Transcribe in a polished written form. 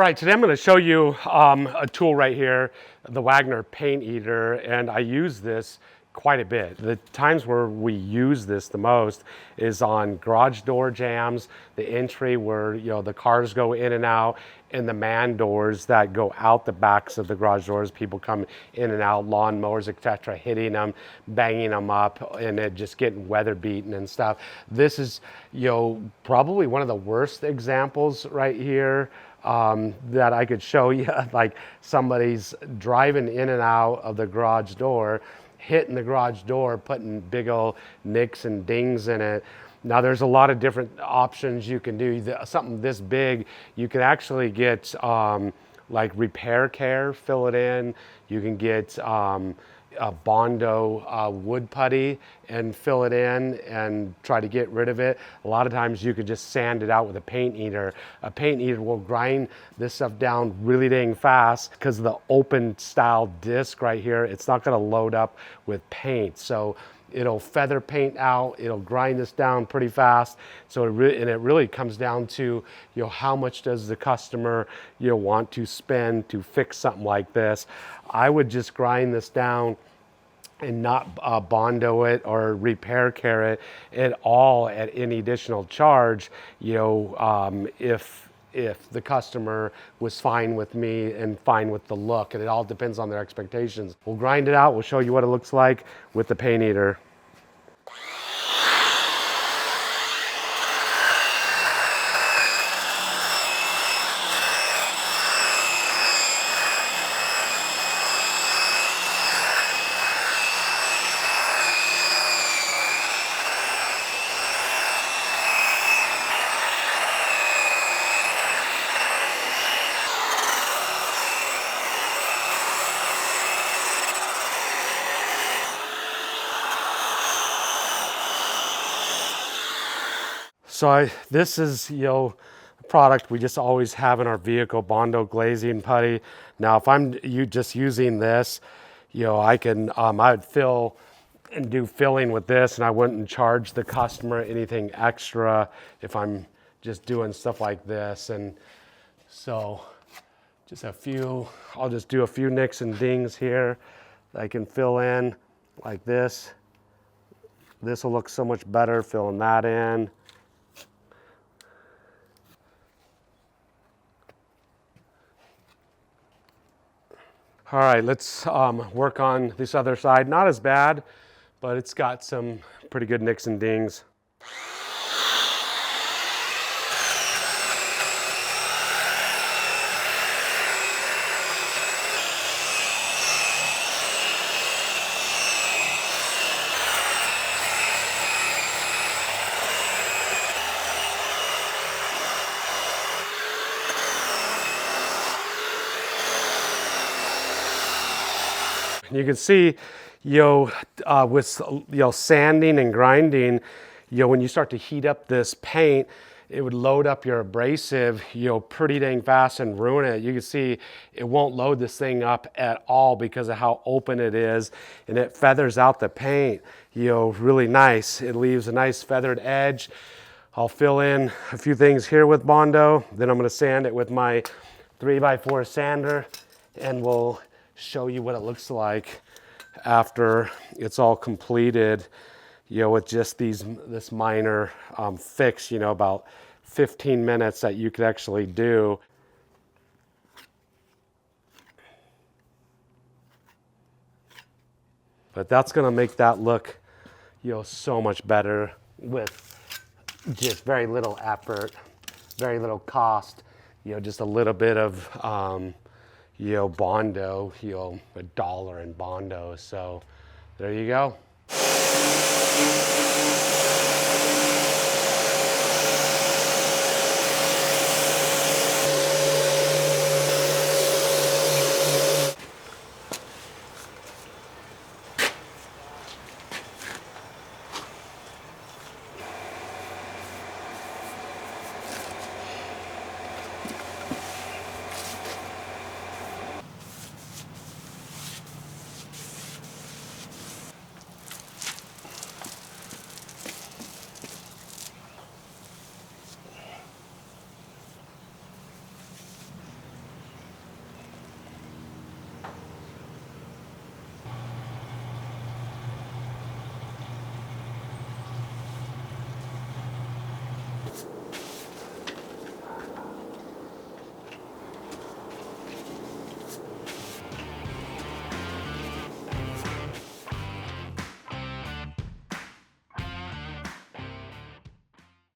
right, today I'm going to show you a tool right here, the Wagner Paint Eater, and I use this quite a bit. The times where we use this the most is on garage door jambs, the entry where the cars go in and out, and the man doors that go out the backs of the garage doors. People come in and out, lawn mowers, etc., hitting them, banging them up, and it just getting weather beaten and stuff. This is probably one of the worst examples right here that I could show you. Like somebody's driving in and out of the garage door, hitting the garage door, putting big old nicks and dings in it. Now there's a lot of different options you can do. Something this big, you can actually get like repair care, fill it in. You can get a Bondo wood putty and fill it in and try to get rid of it. A lot of times you could just sand it out with a paint eater. A paint eater will grind this stuff down really dang fast because of the open style disc right here. It's not going to load up with paint. So it'll feather paint out, it'll grind this down pretty fast. So it really comes down to how much does the customer want to spend to fix something like this. I would just grind this down and not Bondo it or repair care it at all at any additional charge, if the customer was fine with me and fine with the look, and it all depends on their expectations. We'll grind it out, we'll show you what it looks like with the paint eater. So this is a product we just always have in our vehicle, Bondo glazing putty. Now if I'm just using this, I would fill and do filling with this, and I wouldn't charge the customer anything extra if I'm just doing stuff like this. And so I'll just do a few nicks and dings here that I can fill in like this. This will look so much better filling that in. All right, let's work on this other side. Not as bad, but it's got some pretty good nicks and dings. You can see, with sanding and grinding, when you start to heat up this paint, it would load up your abrasive, pretty dang fast and ruin it. You can see it won't load this thing up at all because of how open it is, and it feathers out the paint, really nice. It leaves a nice feathered edge. I'll fill in a few things here with Bondo, then I'm going to sand it with my 3x4 sander, and we'll show you what it looks like after it's all completed, with just this minor fix, about 15 minutes that you could actually do. But that's going to make that look, so much better with just very little effort, very little cost, just a little bit of Bondo, $1 in Bondo. So there you go.